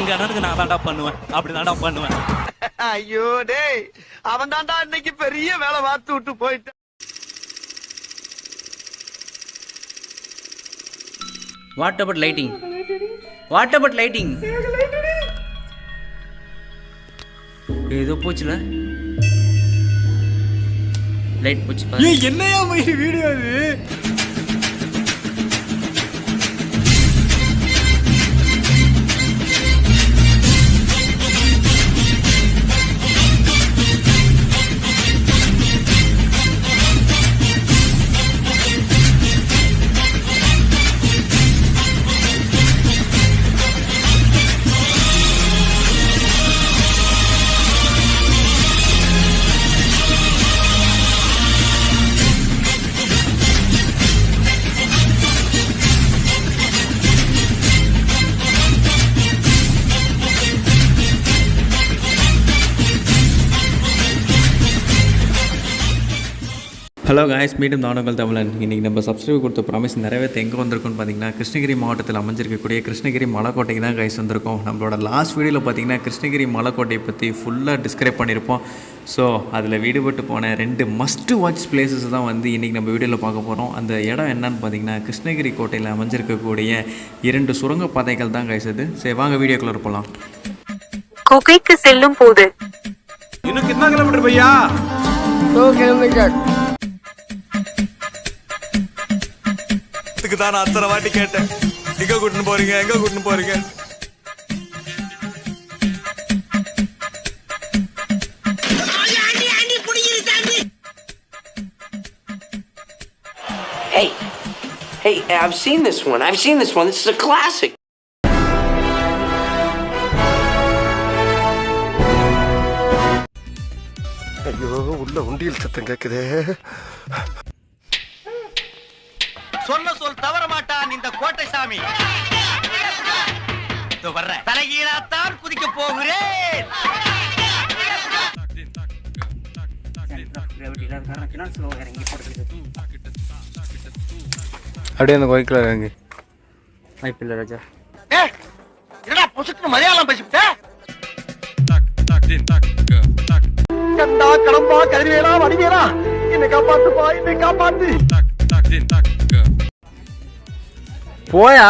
எங்க அண்ணனுக்கு நான் தாண்டா பண்ணுவேன், அப்படி தாண்டா பண்ணுவேன். ஐயோ டேய், அவன் தாண்டா இன்னைக்கு பெரிய வேலை பார்த்து விட்டு போயிட்டான். What about lighting? What about lighting? ஏதோ போச்சுல, லைட் போச்சு. என்னையா வீடியோ அது? ஹலோ காய்ஸ், மீண்டும் தானங்கள் தமிழன். இன்றைக்கி நம்ம சப்ஸ்கிரைப் கொடுத்த ப்ராமிஸ் நிறைவேற்ற எங்கே வந்திருக்கோன்னு பார்த்தீங்கன்னா கிருஷ்ணகிரி மாவட்டத்தில் அமைஞ்சிருக்கக்கூடிய கிருஷ்ணகிரி மலைக்கோட்டைக்கு தான் காய்ஸ் வந்திருக்கோம். நம்மளோட லாஸ்ட் வீடியோவில் பார்த்தீங்கன்னா கிருஷ்ணகிரி மலைக்கோட்டையை பற்றி ஃபுல்லாக டிஸ்கிரைப் பண்ணியிருப்போம். ஸோ அதில் விடுபட்டு போன 2 மஸ்ட் வாட்ச் பிளேசஸ் தான் வந்து இன்றைக்கி நம்ம வீடியோவில் பார்க்க போகிறோம். அந்த இடம் என்னன்னு பார்த்தீங்கன்னா கிருஷ்ணகிரி கோட்டையில் அமைஞ்சிருக்கக்கூடிய 2 சுரங்கப்பாதைகள் தான் காய்ஸ் அது. சரி வாங்க வீடியோக்குள்ளே போகலாம். குகைக்கு செல்லும் போது இன்னும் கிतना किलोमीटर भैया? 2 किलोमीटर. தான் நான் அத்தனை வாட்டி கேட்டேன், எங்க கூட்டின்னு போறீங்க, எங்க கூட்டின்னு போறீங்க? Hey, I've seen this one. This is a classic. ஐயோ, உள்ள உண்டியல் சத்தம் கேக்குதே. சொன்ன சொல் தவற மாட்டான் இந்த கோட்டை சாமி. தலைகீழாத்தான் குதிக்க போகிறேன். அப்படியே அந்த கோயிலுக்குள்ள இறங்கி வாய்ப்பில்லை ராஜா. என்னடா பொசுக்கு மலையாளம் பேசிவிட்ட? கண்டா கடம்பா கதிரவேலா வடிவேலா, என்னை காப்பாத்துப்பா, என்னை காப்பாத்து. போயா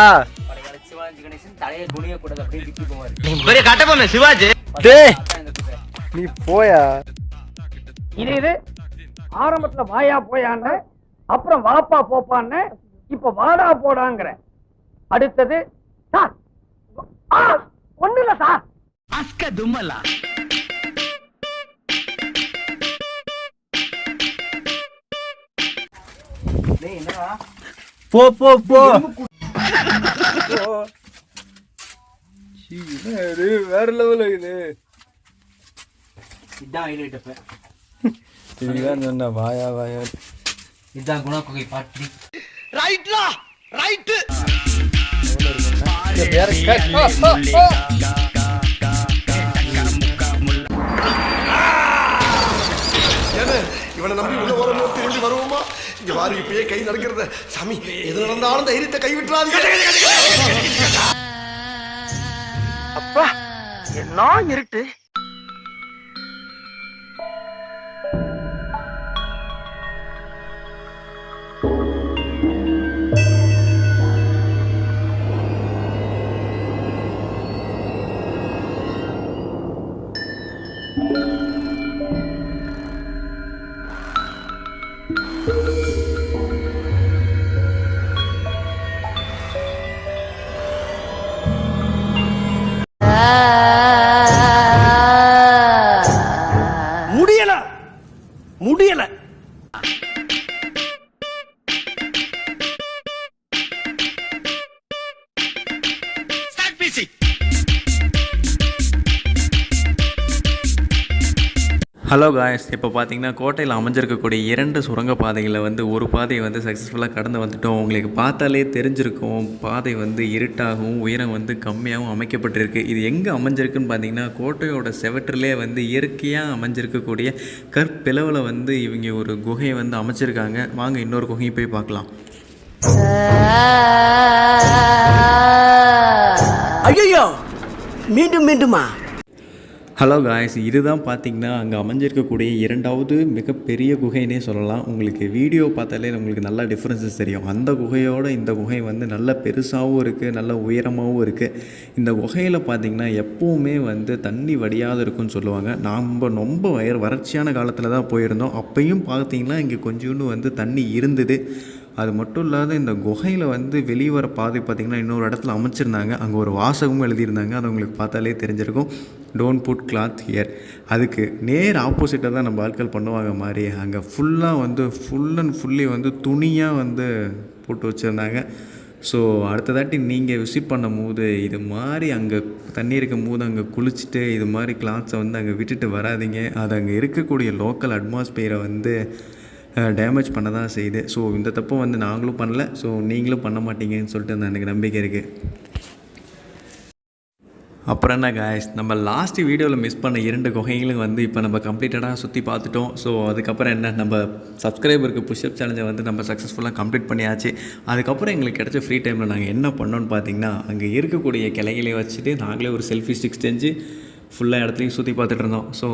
சிவாஜி கணேசன் தலையை குனிய கூடாது அப்படியே விக்கி போவாரு. பெரிய கட்டபொம்மன் சிவாஜி. டேய் நீ போயா. இது ஆரம்பத்துல வாயா போயான்னு, அப்புறம் வாப்பா போப்பான்னு, இப்ப வாடா போடாங்கிற. அடுத்தது சார் ஒண்ணு இல்ல சார், அஸ்க தும்மலா. போ போ போ. வேற லெவல் இது. இதான் ஹைலைட். அப்ப இதுதான் சொன்ன வாயா வாயா. இதான் குணா குகை பாட்டி. ரைட்லா ரைட். இவனை நம்பி உள்ள ஓரமோ திரும்பி வருவோமா? இங்க வாரு, இப்பயே கை நடக்கிறது. சாமி, எது நடந்தாலும் தைரியத்தை கைவிட்டுறாதீங்க. அப்பா என்ன இருட்டு. முடியல. ஹலோ காய்ஸ், இப்போ பார்த்தீங்கன்னா கோட்டையில் அமைஞ்சிருக்கக்கூடிய 2 சுரங்கப்பாதைகளில் வந்து ஒரு பாதையை வந்து சக்ஸஸ்ஃபுல்லாக கடந்து வந்துட்டோம். உங்களுக்கு பார்த்தாலே தெரிஞ்சிருக்கும், பாதை வந்து இருட்டாகவும் உயரம் வந்து கம்மியாகவும் அமைக்கப்பட்டிருக்கு. இது எங்கே அமைஞ்சிருக்குன்னு பார்த்தீங்கன்னா கோட்டையோட செவற்றிலே வந்து இயற்கையாக அமைஞ்சிருக்கக்கூடிய கற்பிளவில் வந்து இவங்க ஒரு குகையை வந்து அமைச்சிருக்காங்க. வாங்க இன்னொரு குகையை போய் பார்க்கலாம். ஐயோ, மீண்டும் மீண்டுமா? ஹலோ காய்ஸ், இதுதான் பார்த்தீங்கன்னா அங்கே அமைஞ்சிருக்கக்கூடிய இரண்டாவது மிகப்பெரிய குகைன்னே சொல்லலாம். உங்களுக்கு வீடியோ பார்த்தாலே உங்களுக்கு நல்ல டிஃப்ரென்சஸ் தெரியும். அந்த குகையோடு இந்த குகை வந்து நல்ல பெருசாகவும் இருக்குது, நல்ல உயரமாகவும் இருக்குது. இந்த குகையில் பார்த்திங்கன்னா எப்போவுமே வந்து தண்ணி வடியாத இருக்குன்னு சொல்லுவாங்க. நாம் ரொம்ப வறட்சியான காலத்தில் தான் போயிருந்தோம். அப்பையும் பார்த்திங்கன்னா இங்கே கொஞ்சோண்டு வந்து தண்ணி இருந்தது. அது மட்டும் இல்லாத இந்த குகையில் வந்து வெளியே வர பாதை பார்த்திங்கன்னா இன்னொரு இடத்துல அமைச்சிருந்தாங்க. அங்கே ஒரு வாசகமும் எழுதியிருந்தாங்க. அது உங்களுக்கு பார்த்தாலே தெரிஞ்சிருக்கும், டோன்ட் புட் கிளாத் ஹியர். அதுக்கு நேர் ஆப்போசிட்டாக தான் நம்ம ஆட்கள் பண்ணுவாங்க மாதிரி அங்கே ஃபுல்லாக வந்து ஃபுல் அண்ட் ஃபுல்லி வந்து துணியாக வந்து போட்டு வச்சுருந்தாங்க. ஸோ அடுத்ததாட்டி நீங்கள் விசிட் பண்ணும் போது இது மாதிரி அங்கே தண்ணி இருக்கும் போது அங்கே குளிச்சுட்டு இது மாதிரி கிளாத்ஸை வந்து அங்கே விட்டுட்டு வராதிங்க. அது அங்கே இருக்கக்கூடிய லோக்கல் அட்மாஸ்பியரை வந்து டேமேஜ் பண்ண தான் செய்யுது. ஸோ இந்த தப்பு வந்து நாங்களும் பண்ணல, ஸோ நீங்களும் பண்ண மாட்டீங்கன்னு சொல்லிட்டு எனக்கு நம்பிக்கை இருக்குது. அப்புறம் என்ன காய்ஸ், நம்ம லாஸ்ட்டு வீடியோவில் மிஸ் பண்ண 2 குகைகளும் வந்து இப்போ நம்ம கம்ப்ளீட்டடாக சுற்றி பார்த்துட்டோம். ஸோ அதுக்கப்புறம் என்ன, நம்ம சப்ஸ்கிரைபருக்கு புஷ்அப் சேலஞ்சை வந்து நம்ம சக்ஸஸ்ஃபுல்லாக கம்ப்ளீட் பண்ணியாச்சு. அதுக்கப்புறம் எங்களுக்கு கிடைச்ச ஃப்ரீ டைமில் நாங்கள் என்ன பண்ணோன்னு பார்த்தீங்கன்னா, அங்கே இருக்கக்கூடிய கிளைகளை வச்சுட்டு நாங்களே ஒரு செல்ஃபி ஸ்டிக்ஸ் செஞ்சு ஃபுல்லாக இடத்துலையும் சுற்றி பார்த்துட்டு இருந்தோம். ஸோ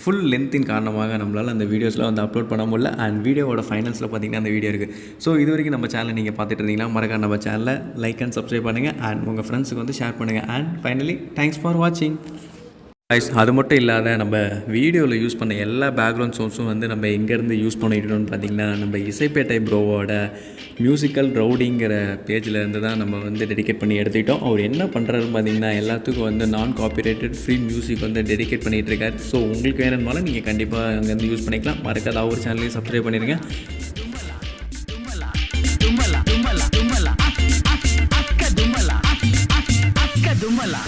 ஃபுல் லென்த்தின் காரணமாக நம்மளால் அந்த வீடியோஸில் வந்து அப்லோட் பண்ண முடியல. அண்ட் வீடியோவோட ஃபைனல்ஸில் பார்த்திங்கன்னா அந்த வீடியோ இருக்குது. ஸோ இது வரைக்கும் நம்ம சேனலை நீங்கள் பார்த்துட்டு இருந்தீங்கன்னா மறக்காம நம்ம சேனலை லைக் அண்ட் சப்ஸ்கிரைப் பண்ணுங்கள். அண்ட் உங்கள் ஃப்ரெண்ட்ஸுக்கு வந்து ஷேர் பண்ணுங்கள். அண்ட் ஃபைனலி தேங்க்ஸ் ஃபார் வாட்சிங். அது மட்டும் இல்லாத நம்ம வீடியோவில் யூஸ் பண்ண எல்லா பேக்ரவுண்ட் சோர்ஸும் வந்து நம்ம எங்கேருந்து யூஸ் பண்ணிட்டோம்னு பார்த்திங்கன்னா, நம்ம இசைப்பேட்டை ப்ரோவோட மியூசிக்கல் ரவுடிங்கிற பேஜில் இருந்து தான் நம்ம வந்து டெடிகேட் பண்ணி எடுத்துக்கிட்டோம். அவர் என்ன பண்ணுறாருன்னு பார்த்திங்கன்னா, எல்லாத்துக்கும் வந்து நான் காப்பிரைட்டட் ஃப்ரீ மியூசிக் வந்து டெடிகேட் பண்ணிகிட்டு இருக்காரு. ஸோ உங்களுக்கு வேணும்னாலும் நீங்கள் கண்டிப்பாக அங்கேருந்து யூஸ் பண்ணிக்கலாம். மறக்காத அவர் சேனலையும் சப்ஸ்கிரைப் பண்ணிடுங்க. தும்மலா